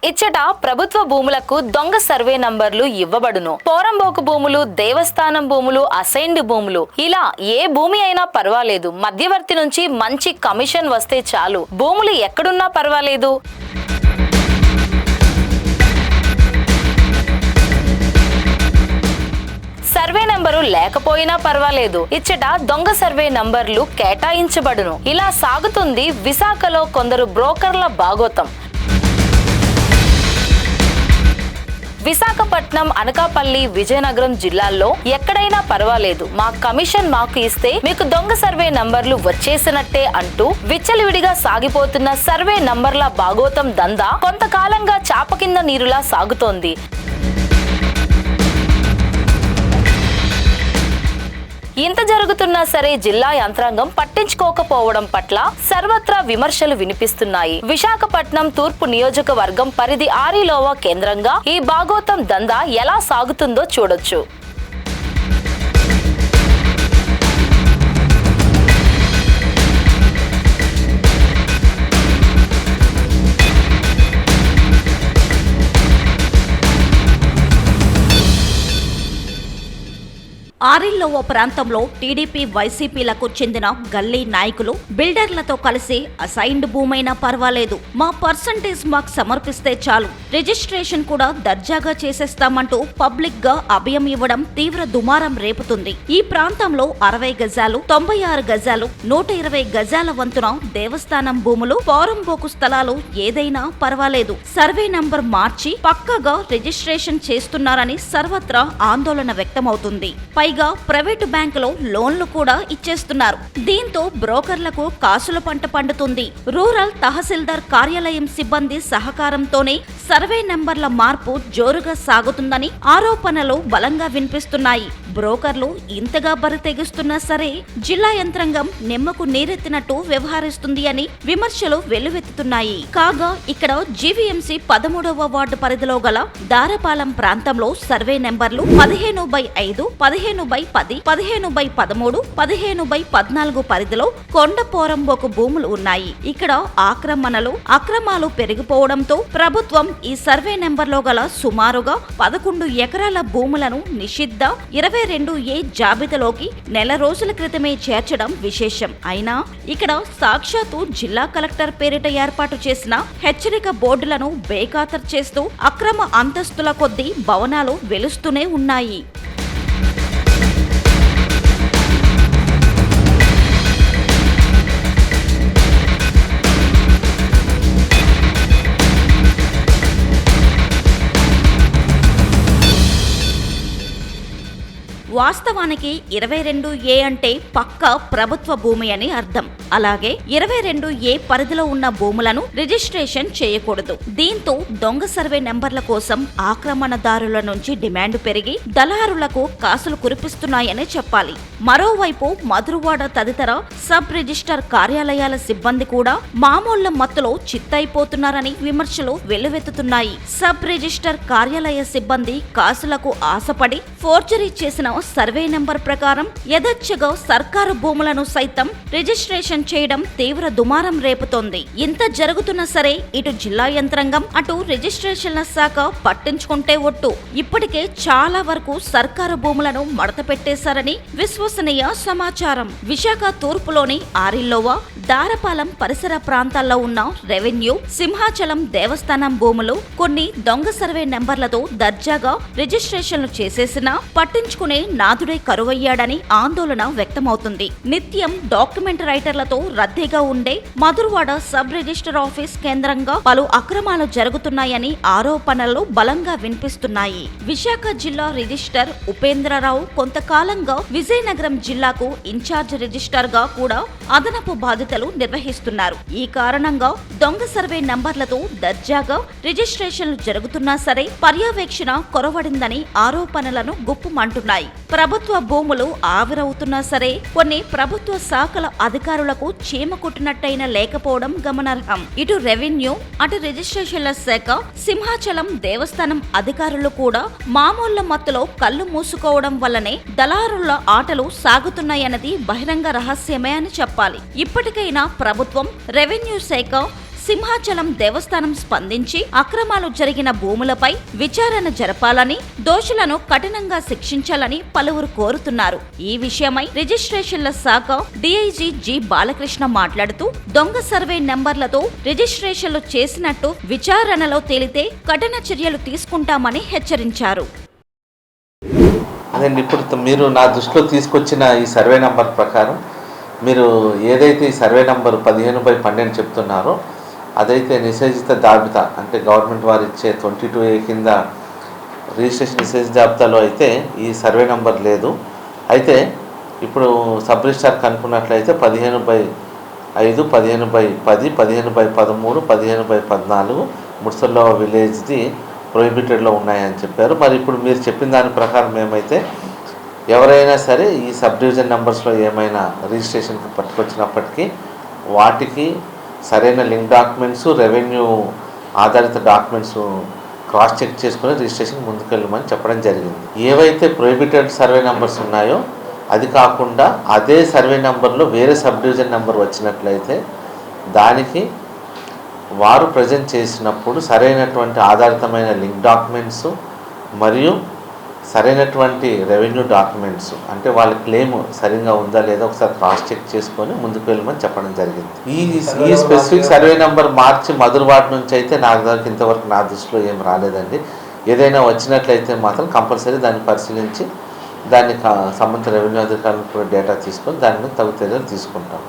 ఇచ్చట ప్రభుత్వ భూములకు దొంగ సర్వే నంబర్లు ఇవ్వబడును. పోరంబోకు భూములు, దేవస్థానం భూములు, అసైన్డ్ భూములు, ఇలా ఏ భూమి అయినా పర్వాలేదు. మధ్యవర్తి నుంచి మంచి కమిషన్ వస్తే చాలు. భూములు ఎక్కడున్నా పర్వాలేదు. సర్వే నంబరు లేకపోయినా పర్వాలేదు. ఇచ్చట దొంగ సర్వే నంబర్లు కేటాయించబడును. ఇలా సాగుతుంది విశాఖలో కొందరు బ్రోకర్ల బాగోతం. విశాఖపట్నం, అనకాపల్లి, విజయనగరం జిల్లాల్లో ఎక్కడైనా పర్వాలేదు, మా కమిషన్ మాకు ఇస్తే మీకు దొంగ సర్వే నంబర్లు వచ్చేసినట్టే అంటూ విచ్చలవిడిగా సాగిపోతున్న సర్వే నంబర్ల బాగోతం దందా కొంతకాలంగా చాప కింద నీరులా సాగుతోంది. ఇంత జరుగుతున్నా సరే జిల్లా యంత్రాంగం పట్టించుకోకపోవడం పట్ల సర్వత్రా విమర్శలు వినిపిస్తున్నాయి. విశాఖపట్నం తూర్పు నియోజకవర్గం పరిధి ఆరిలోవా కేంద్రంగా ఈ బాగోతం దందా ఎలా సాగుతుందో చూడొచ్చు. ఆరిల్లోవ ప్రాంతంలో టీడీపీ, వైసీపీలకు చెందిన గల్లీ నాయకులు బిల్డర్లతో కలిసి అసైన్డ్ భూమైనా పర్వాలేదు, మా పర్సంటేజ్ మాకు సమర్పిస్తే చాలు, రిజిస్ట్రేషన్ కూడా దర్జాగా చేసేస్తామంటూ పబ్లిక్ గా అభయం ఇవ్వడం తీవ్ర దుమారం రేపుతుంది. ఈ ప్రాంతంలో 60 గజాలు, 96 గజాలు, 120 గజాల వంతున దేవస్థానం భూములు, పోరంబోకు స్థలాలు ఏదైనా పర్వాలేదు, సర్వే నంబర్ మార్చి పక్కాగా రిజిస్ట్రేషన్ చేస్తున్నారని సర్వత్రా ఆందోళన వ్యక్తమవుతుంది. పైగా ప్రైవేటు బ్యాంకులో లోన్లు కూడా ఇచ్చేస్తున్నారు. దీంతో బ్రోకర్లకు కాసుల పంట పండుతుంది. రూరల్ తహసీల్దార్ కార్యాలయం సిబ్బంది సహకారంతోనే సర్వే నంబర్ల మార్పు జోరుగా సాగుతుందని ఆరోపణలు బలంగా వినిపిస్తున్నాయి. బ్రోకర్లు ఇంతగా బరితెగిస్తున్నా సరే జిల్లా యంత్రాంగం నిమ్మకు నీరెత్తినట్టు వ్యవహరిస్తుంది అని విమర్శలు వెల్లువెత్తుతున్నాయి. కాగా ఇక్కడ జీవీఎంసీ 13వ వార్డు పరిధిలో గల దారపాలెం ప్రాంతంలో సర్వే నెంబర్లు 15/5, 15/10, 15/13, 15/14 పరిధిలో కొండ పోరంబోకు భూములు ఉన్నాయి. ఇక్కడ అక్రమాలు పెరిగిపోవడంతో ప్రభుత్వం ఈ సర్వే నెంబర్లో గల సుమారుగా 11 ఎకరాల భూములను నిషిద్ధ 22A జాబితాలోకి నెల రోజుల క్రితమే చేర్చడం విశేషం. అయినా ఇక్కడ సాక్షాత్తు జిల్లా కలెక్టర్ పేరిట ఏర్పాటు చేసిన హెచ్చరిక బోర్డులను బేఖాతరు చేస్తూ అక్రమ అంతస్తుల కొద్దీ భవనాలు వెలుస్తూనే ఉన్నాయి. వాస్తవానికి 22A అంటే పక్కా ప్రభుత్వ భూమి అని అర్థం. అలాగే 22A పరిధిలో ఉన్న భూములను రిజిస్ట్రేషన్ చేయకూడదు. దీంతో దొంగ సర్వే నెంబర్ల కోసం ఆక్రమణదారుల నుంచి డిమాండ్ పెరిగి దళారులకు కాసులు కురిపిస్తున్నాయని చెప్పాలి. మరోవైపు మధురవాడ తదితర సబ్ రిజిస్టర్ కార్యాలయాల సిబ్బంది కూడా మామూళ్ల మత్తులో చిత్తైపోతున్నారని విమర్శలు వెల్లువెత్తుతున్నాయి. సబ్ రిజిస్టర్ కార్యాలయ సిబ్బంది కాసులకు ఆశపడి ఫోర్జరీ చేసిన సర్వే నెంబర్ ప్రకారం యథేచ్ఛగా సర్కారు భూములను సైతం రిజిస్ట్రేషన్ చేయడం తీవ్ర దుమారం రేపుతోంది. ఇంత జరుగుతున్నా సరే ఇటు జిల్లా యంత్రాంగం, అటు రిజిస్ట్రేషన్ల శాఖ పట్టించుకుంటే ఒట్టు. ఇప్పటికే చాలా వరకు సర్కారు భూములను మడత పెట్టేశారని విశ్వసనీయ సమాచారం. విశాఖ తూర్పులోని ఆరిల్లోవా, దారపాలెం పరిసర ప్రాంతాల్లో ఉన్న రెవెన్యూ, సింహాచలం దేవస్థానం భూములు కొన్ని దొంగ సర్వే నెంబర్లతో దర్జాగా రిజిస్ట్రేషన్లు చేసేసినా పట్టించుకునే నాథుడే కరువయ్యాడని ఆందోళన వ్యక్తమవుతుంది. నిత్యం డాక్యుమెంట్ రైటర్లతో రద్దీగా ఉండే మధురవాడ సబ్ రిజిస్టర్ ఆఫీస్ కేంద్రంగా పలు అక్రమాలు జరుగుతున్నాయని ఆరోపణలు బలంగా వినిపిస్తున్నాయి. విశాఖ జిల్లా రిజిస్టర్ ఉపేంద్రరావు కొంతకాలంగా విజయనగరం జిల్లాకు ఇన్ఛార్జ్ రిజిస్టర్ గా కూడా అదనపు బాధ్యతలు నిర్వహిస్తున్నారు. ఈ కారణంగా దొంగ సర్వే నంబర్లతో దర్జాగా రిజిస్ట్రేషన్లు జరుగుతున్నా సరే పర్యవేక్షణ కొరవడిందని ఆరోపణలను గుప్పుమంటున్నాయి. ప్రభుత్వ భూములు ఆవిరవుతున్నా సరే కొన్ని ప్రభుత్వ శాఖల అధికారులకు చీమ కుట్టినట్టయినా లేకపోవడం గమనార్హం. ఇటు రెవెన్యూ, అటు రిజిస్ట్రేషన్ల శాఖ, సింహాచలం దేవస్థానం అధికారులు కూడా మామూళ్ల మత్తులో కళ్ళు మూసుకోవడం వల్లనే దళారుల ఆటలు సాగుతున్నాయన్నది బహిరంగ రహస్యమే అని చెప్పాలి. ఇప్పటికైనా ప్రభుత్వం, రెవెన్యూ శాఖ, సింహాచలం దేవస్థానం స్పందించి అక్రమాలు జరిగిన భూములపై విచారణ జరపాలని, దోషులను కఠినంగా శిక్షించాలని పలువురు కోరుతున్నారు. ఈ విషయమై రిజిస్ట్రేషన్ల శాఖ డీఐజీ జి బాలకృష్ణ మాట్లాడుతూ దొంగ సర్వే నెంబర్లతో రిజిస్ట్రేషన్లు చేసినట్టు విచారణలో తేలితే కఠిన చర్యలు తీసుకుంటామని హెచ్చరించారు. అదండి, ఇప్పుడు మీరు నా దృష్టిలో తీసుకొచ్చిన ఈ సర్వే నెంబర్ ప్రకారం మీరు ఏదైతే ఈ సర్వే నెంబర్ 15/12 చెప్తున్నారో అదైతే నిషేధిత జాబితా, అంటే గవర్నమెంట్ వారు ఇచ్చే 22A కింద రిజిస్ట్రేషన్ నిషేధిత జాబితాలో అయితే ఈ సర్వే నెంబర్ లేదు. అయితే ఇప్పుడు సబ్ రిజిస్ట్రార్ కనుక్కున్నట్లయితే 15/5, 15/10, 15/13, 15/14 ముడ్సల్లో విలేజ్ది ప్రొహిబిటెడ్లో ఉన్నాయని చెప్పారు. మరి ఇప్పుడు మీరు చెప్పిన దాని ప్రకారం ఏమైతే ఎవరైనా సరే ఈ సబ్ డివిజన్ నెంబర్స్లో ఏమైనా రిజిస్ట్రేషన్కి పట్టుకొచ్చినప్పటికీ వాటికి సరైన లింక్ డాక్యుమెంట్స్, రెవెన్యూ ఆధారిత డాక్యుమెంట్స్ క్రాస్ చెక్ చేసుకుని రిజిస్ట్రేషన్ ముందుకెళ్ళమని చెప్పడం జరిగింది. ఏవైతే ప్రొహిబిటెడ్ సర్వే నెంబర్స్ ఉన్నాయో అది కాకుండా అదే సర్వే నెంబర్లో వేరే సబ్ డివిజన్ నెంబర్ వచ్చినట్లయితే దానికి వారు ప్రజెంట్ చేసినప్పుడు సరైనటువంటి ఆధారితమైన లింక్ డాక్యుమెంట్స్ మరియు సరైనటువంటి రెవెన్యూ డాక్యుమెంట్స్, అంటే వాళ్ళ క్లెయిమ్ సరిగ్గా ఉందా లేదా ఒకసారి క్రాస్ చెక్ చేసుకొని ముందుకు వెళ్ళమని చెప్పడం జరిగింది. ఈ స్పెసిఫిక్ సర్వే నెంబర్ మార్చి మధురవాడ నుంచి అయితే నాకు దానికి ఇంతవరకు నా దృష్టిలో ఏం రాలేదండి. ఏదైనా వచ్చినట్లయితే మాత్రం కంపల్సరీ దాన్ని పరిశీలించి దానికి సంబంధిత రెవెన్యూ అధికారులకు డేటా తీసుకొని దాని మీద తగు చర్యలు తీసుకుంటాం.